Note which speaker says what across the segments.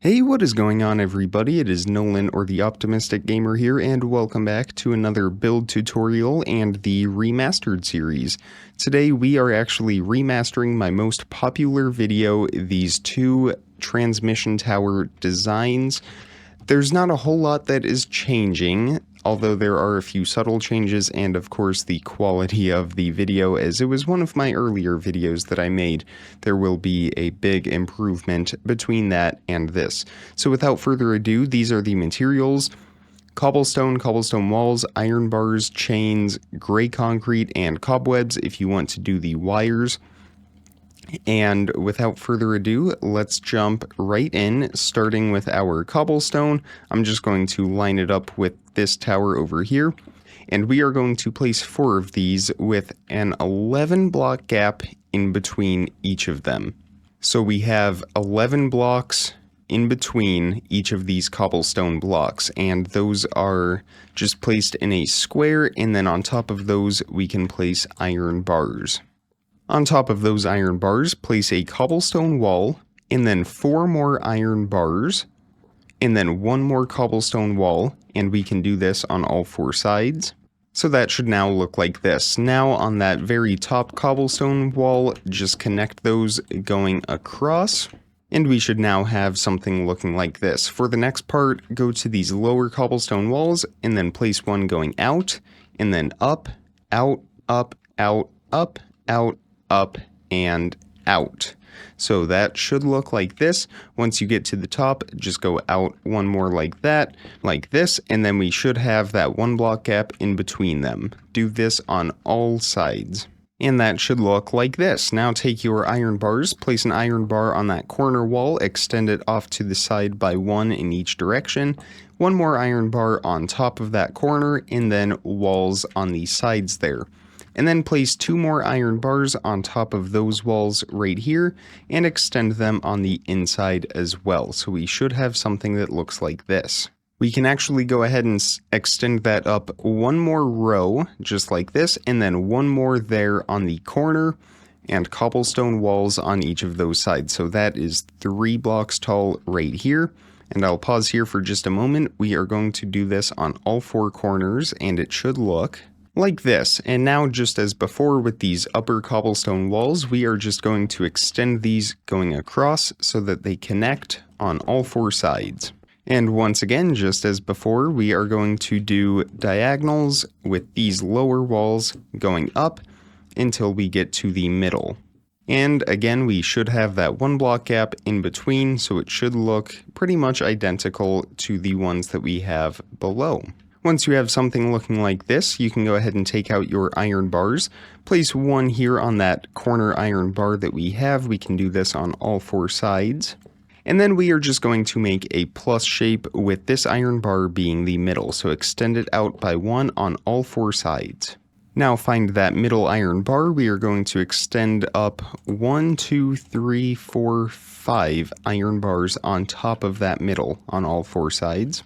Speaker 1: Hey, what is going on everybody? It is Nolan or the Optimistic Gamer here, and welcome back to another build tutorial and the remastered series. Today we are actually remastering my most popular video, these two transmission tower designs. There's not a whole lot that is changing, although there are a few subtle changes, and of course the quality of the video, as it was one of my earlier videos that I made. There will be a big improvement between that and this. So without further ado, these are the materials: cobblestone, cobblestone walls, iron bars, chains, gray concrete, and cobwebs if you want to do the wires. And without further ado, let's jump right in, starting with our cobblestone. I'm just going to line it up with this tower over here, and we are going to place 4 of these with an 11 block gap in between each of them. So we have 11 blocks in between each of these cobblestone blocks, and those are just placed in a square, and then on top of those we can place iron bars. On top of those iron bars, place a cobblestone wall, and then 4 more iron bars, and then 1 more cobblestone wall, and we can do this on all 4 sides. So that should now look like this. Now on that very top cobblestone wall, just connect those going across, and we should now have something looking like this. For the next part, go to these lower cobblestone walls, and then place one going out, and then up, out, up, out, up, out, up, and out. So that should look like this. Once you get to the top, just go out 1 more like that, like this, and then we should have that 1 block gap in between them. Do this on all sides. And that should look like this. Now take your iron bars, place an iron bar on that corner wall, extend it off to the side by 1 in each direction, 1 more iron bar on top of that corner, and then walls on the sides there. And then place 2 more iron bars on top of those walls right here, and extend them on the inside as well. So we should have something that looks like this. We can actually go ahead and extend that up 1 more row, just like this, and then 1 more there on the corner, and cobblestone walls on each of those sides. So that is 3 blocks tall right here. And I'll pause here for just a moment. We are going to do this on all 4 corners, and it should look like this. And now, just as before with these upper cobblestone walls, we are just going to extend these going across so that they connect on all 4 sides. And once again, just as before, we are going to do diagonals with these lower walls going up until we get to the middle. And again, we should have that 1 block gap in between, so it should look pretty much identical to the ones that we have below. Once you have something looking like this, you can go ahead and take out your iron bars. Place 1 here on that corner iron bar that we have. We can do this on all 4 sides. And then we are just going to make a plus shape with this iron bar being the middle. So extend it out by 1 on all 4 sides. Now find that middle iron bar. We are going to extend up 1, 2, 3, 4, 5 iron bars on top of that middle on all 4 sides.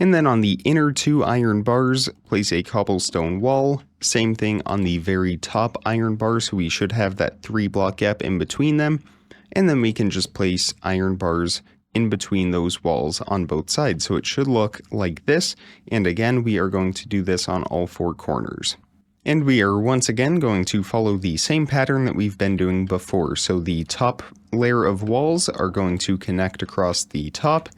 Speaker 1: And then on the inner 2 iron bars, place a cobblestone wall. Same thing on the very top iron bar, so we should have that 3 block gap in between them. And then we can just place iron bars in between those walls on both sides. So it should look like this. And again, we are going to do this on all 4 corners. And we are once again going to follow the same pattern that we've been doing before. So the top layer of walls are going to connect across the top,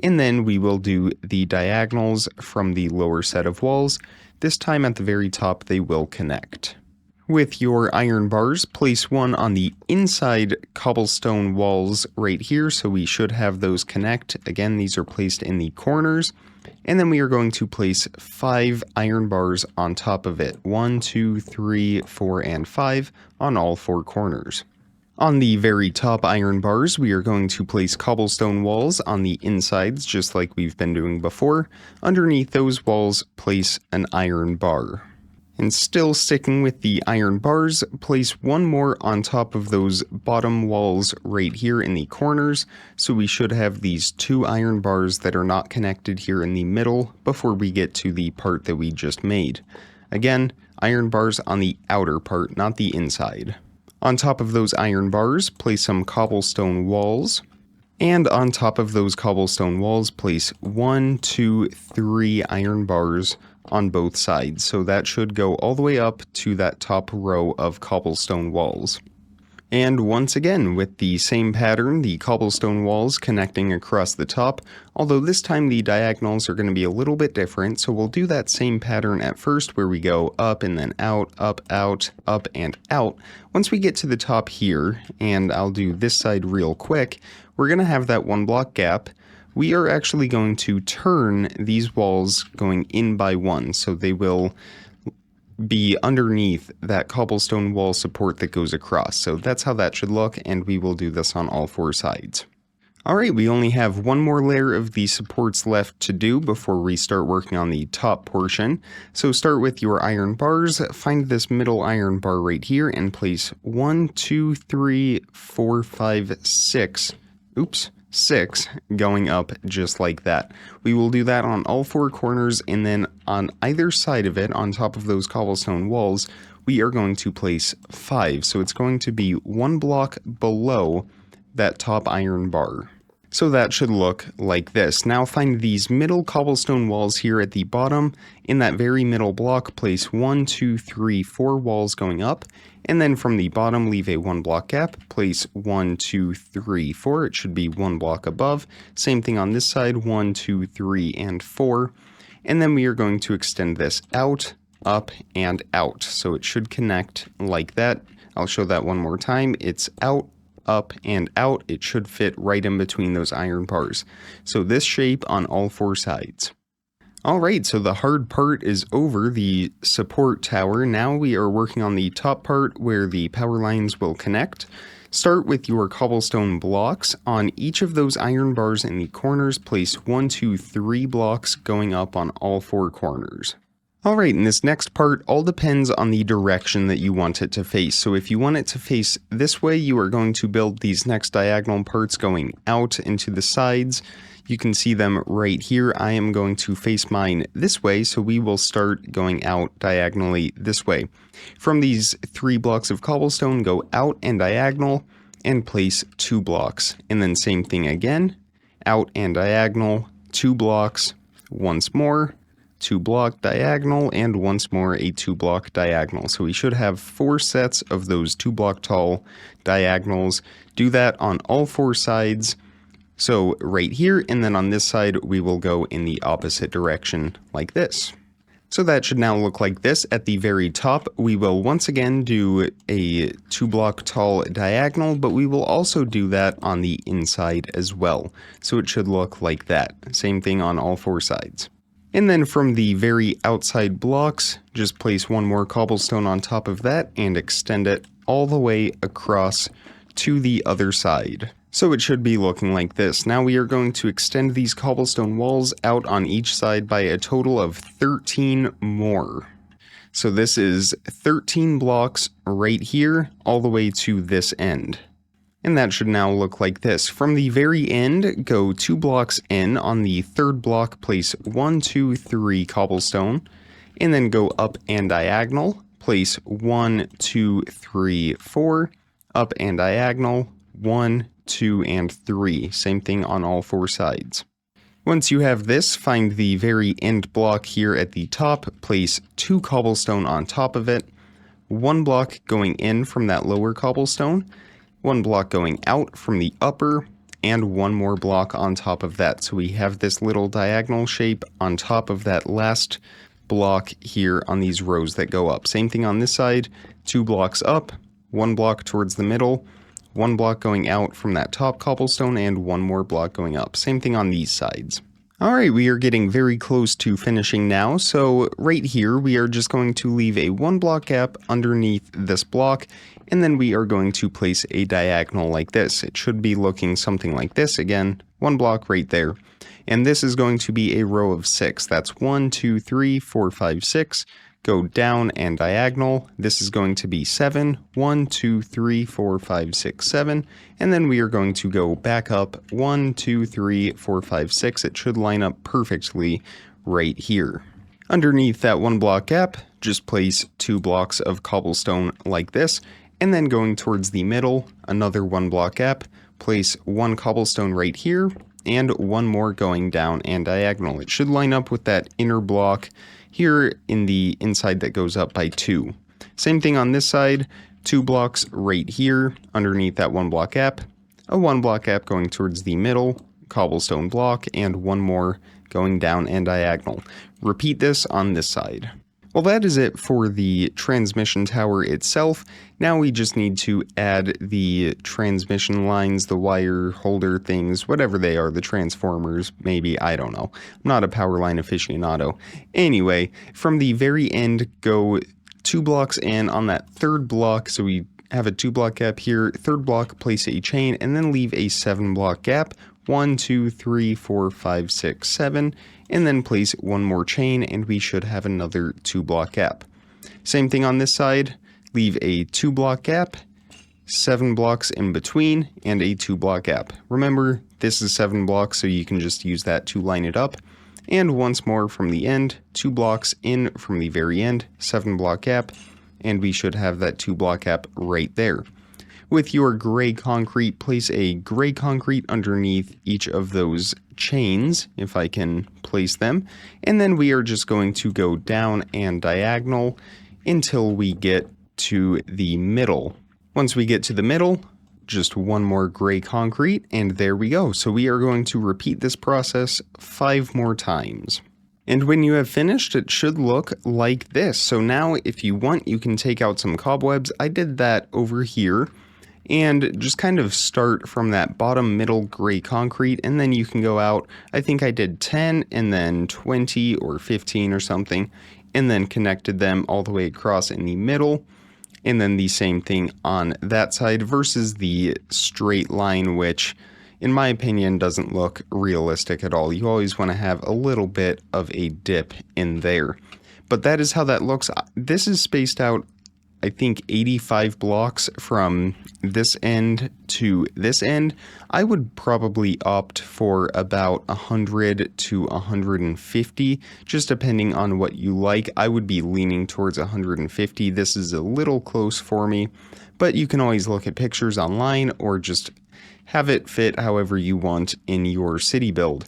Speaker 1: and then we will do the diagonals from the lower set of walls. This time at the very top they will connect. With your iron bars, place 1 on the inside cobblestone walls right here, so we should have those connect. Again, these are placed in the corners. And then we are going to place 5 iron bars on top of it. 1, 2, 3, 4, and 5 on all 4 corners. On the very top iron bars, we are going to place cobblestone walls on the insides, just like we've been doing before. Underneath those walls, place an iron bar. And still sticking with the iron bars, place 1 more on top of those bottom walls right here in the corners. So we should have these 2 iron bars that are not connected here in the middle before we get to the part that we just made. Again, iron bars on the outer part, not the inside. On top of those iron bars, place some cobblestone walls. And on top of those cobblestone walls, place 1, 2, 3 iron bars on both sides. So that should go all the way up to that top row of cobblestone walls. And once again, with the same pattern, the cobblestone walls connecting across the top, although this time the diagonals are going to be a little bit different, so we'll do that same pattern at first where we go up and then out, up, and out. Once we get to the top here, and I'll do this side real quick, we're going to have that 1 block gap. We are actually going to turn these walls going in by 1, so they will be underneath that cobblestone wall support that goes across. So that's how that should look, and we will do this on all 4 sides. Alright, we only have one more layer of the supports left to do before we start working on the top portion. So start with your iron bars, find this middle iron bar right here, and place 1, 2, 3, 4, 5, 6. Oops. 6 going up just like that. We will do that on all 4 corners, and then on either side of it, on top of those cobblestone walls, we are going to place 5. So it's going to be 1 block below that top iron bar. So that should look like this. Now find these middle cobblestone walls here at the bottom. In that very middle block, place 1, 2, 3, 4 walls going up. And then from the bottom, leave a 1 block gap. Place 1, 2, 3, 4. It should be 1 block above. Same thing on this side, 1, 2, 3, and 4. And then we are going to extend this out, up, and out. So it should connect like that. I'll show that one more time. It's out, up, and out. It should fit right in between those iron bars. So this shape on all 4 sides. Alright, so the hard part is over, the support tower. Now we are working on the top part where the power lines will connect. Start with your cobblestone blocks. On each of those iron bars in the corners, place 1, 2, 3 blocks going up on all 4 corners. Alright, and this next part all depends on the direction that you want it to face. So if you want it to face this way, you are going to build these next diagonal parts going out into the sides. You can see them right here. I am going to face mine this way, so we will start going out diagonally this way. From these 3 blocks of cobblestone, go out and diagonal, and place 2 blocks. And then same thing again, out and diagonal, 2 blocks, once more, 2 block diagonal, and once more a 2 block diagonal. So we should have 4 sets of those 2 block tall diagonals. Do that on all 4 sides. So right here, and then on this side, we will go in the opposite direction like this. So that should now look like this. At the very top, we will once again do a 2 block tall diagonal, but we will also do that on the inside as well. So it should look like that. Same thing on all 4 sides. And then from the very outside blocks, just place 1 more cobblestone on top of that and extend it all the way across to the other side. So it should be looking like this. Now we are going to extend these cobblestone walls out on each side by a total of 13 more. So this is 13 blocks right here all the way to this end. And that should now look like this. From the very end, go 2 blocks in. On the 3rd block, place 1, 2, 3 cobblestone, and then go up and diagonal. Place 1, 2, 3, 4, up and diagonal, 1, 2, and 3. Same thing on all 4 sides. Once you have this, find the very end block here at the top, place 2 cobblestone on top of it, 1 block going in from that lower cobblestone, 1 block going out from the upper, and 1 more block on top of that. So we have this little diagonal shape on top of that last block here on these rows that go up. Same thing on this side, 2 blocks up, 1 block towards the middle, 1 block going out from that top cobblestone, and 1 more block going up. Same thing on these sides. Alright, we are getting very close to finishing now, so right here we are just going to leave a 1 block gap underneath this block, and then we are going to place a diagonal like this. It should be looking something like this. Again, 1 block right there. And this is going to be a row of 6. That's 1, 2, 3, 4, 5, 6. Go down and diagonal. This is going to be 7. 1, 2, 3, 4, 5, 6, 7. And then we are going to go back up 1, 2, 3, 4, 5, 6. It should line up perfectly right here. Underneath that 1 block gap, just place 2 blocks of cobblestone like this. And then going towards the middle, another 1 block gap. place one cobblestone right here, and one more going down and diagonal. It should line up with that inner block here in the inside that goes up by 2. Same thing on this side, 2 blocks right here underneath that 1 block gap, a 1 block gap going towards the middle, cobblestone block, and one more going down and diagonal. Repeat this on this side. Well, that is it for the transmission tower itself. Now we just need to add the transmission lines, the wire holder things, whatever they are, the transformers, maybe, I don't know. I'm not a power line aficionado. Anyway, from the very end, go 2 blocks in on that 3rd block, so we have a 2 block gap here, 3rd block, place a chain, and then leave a 7 block gap, 1, 2, 3, 4, 5, 6, 7, and then place one more chain, and we should have another 2 block gap. Same thing on this side, leave a 2 block gap, 7 blocks in between, and a 2 block gap. Remember, this is 7 blocks, so you can just use that to line it up. And once more from the end, 2 blocks in from the very end, 7 block gap, and we should have that 2 block gap right there. With your gray concrete, place a gray concrete underneath each of those chains, if I can place them, and then we are just going to go down and diagonal until we get to the middle. Once we get to the middle, just one more gray concrete, and there we go. So we are going to repeat this process 5 more times. And when you have finished, it should look like this. So now if you want, you can take out some cobwebs. I did that over here. And just kind of start from that bottom middle gray concrete, and then you can go out. I think I did 10 and then 20 or 15 or something, and then connected them all the way across in the middle, and then the same thing on that side versus the straight line, which in my opinion doesn't look realistic at all. You always want to have a little bit of a dip in there, but that is how that looks. This is spaced out, I think, 85 blocks from this end to this end. I would probably opt for about 100 to 150, just depending on what you like. I would be leaning towards 150. This is a little close for me, but you can always look at pictures online or just have it fit however you want in your city build.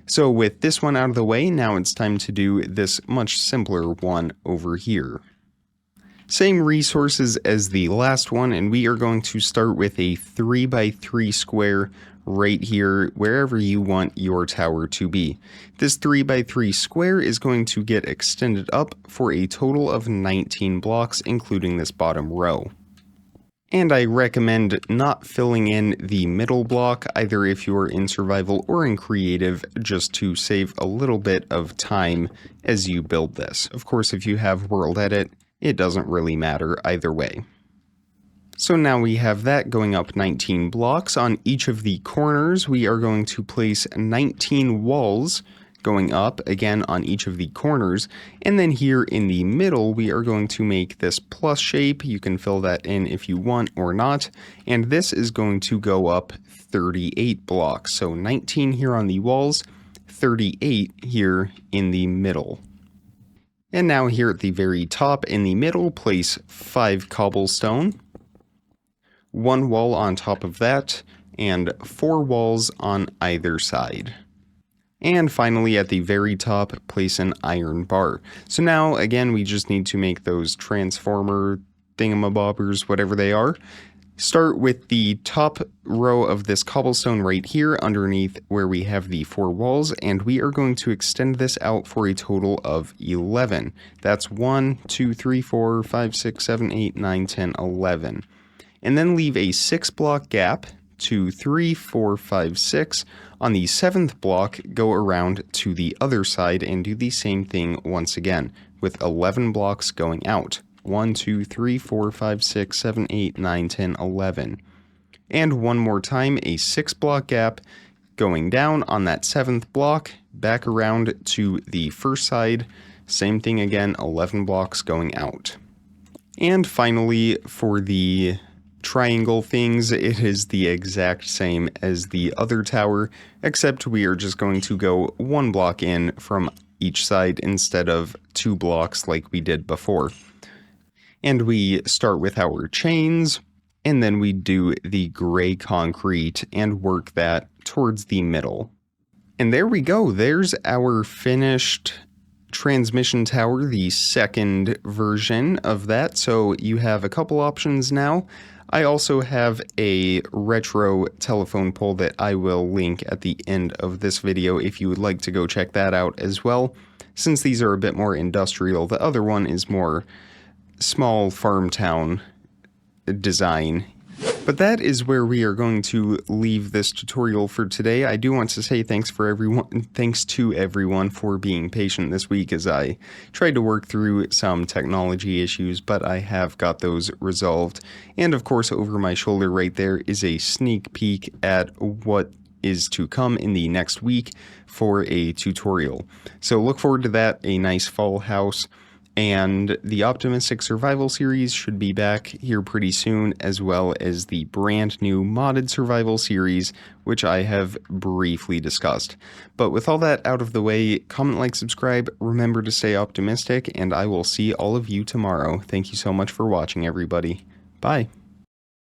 Speaker 1: So with this one out of the way, now it's time to do this much simpler one over here. Same resources as the last one, and we are going to start with a 3x3 square right here, wherever you want your tower to be. This 3x3 square is going to get extended up for a total of 19 blocks, including this bottom row. And I recommend not filling in the middle block, either if you're in survival or in creative, just to save a little bit of time as you build this. Of course, if you have world edit, it doesn't really matter either way. So now we have that going up 19 blocks. On each of the corners, we are going to place 19 walls going up, again, on each of the corners. And then here in the middle, we are going to make this plus shape. You can fill that in if you want or not. And this is going to go up 38 blocks. So 19 here on the walls, 38 here in the middle. And now here at the very top in the middle, place 5 cobblestone, 1 wall on top of that, and 4 walls on either side. And finally at the very top, place an iron bar. So now again, we just need to make those transformer thingamabobbers, whatever they are. Start with the top row of this cobblestone right here underneath where we have the 4 walls, and we are going to extend this out for a total of 11. That's 1, 2, 3, 4, 5, 6, 7, 8, 9, 10, 11. And then leave a 6 block gap, 2, 3, 4, 5, 6. On the 7th block, go around to the other side and do the same thing once again, with 11 blocks going out. 1, 2, 3, 4, 5, 6, 7, 8, 9, 10, 11. And one more time, a 6 block gap going down on that 7th block, back around to the first side. Same thing again, 11 blocks going out. And finally, for the triangle things, it is the exact same as the other tower, except we are just going to go 1 block in from each side instead of 2 blocks like we did before. And we start with our chains, and then we do the gray concrete and work that towards the middle. And there we go. There's our finished transmission tower, the second version of that. So you have a couple options now. I also have a retro telephone pole that I will link at the end of this video if you would like to go check that out as well. Since these are a bit more industrial, the other one is more small farm town design. But that is where we are going to leave this tutorial for today. I do want to say thanks to everyone for being patient this week as I tried to work through some technology issues, but I have got those resolved. And of course, over my shoulder right there is a sneak peek at what is to come in the next week for a tutorial. So look forward to that, a nice fall house. And the Optimistic Survival series should be back here pretty soon, as well as the brand new modded survival series, which I have briefly discussed. But with all that out of the way, comment, like, subscribe, remember to stay optimistic, and I will see all of you tomorrow. Thank you so much for watching, everybody. Bye.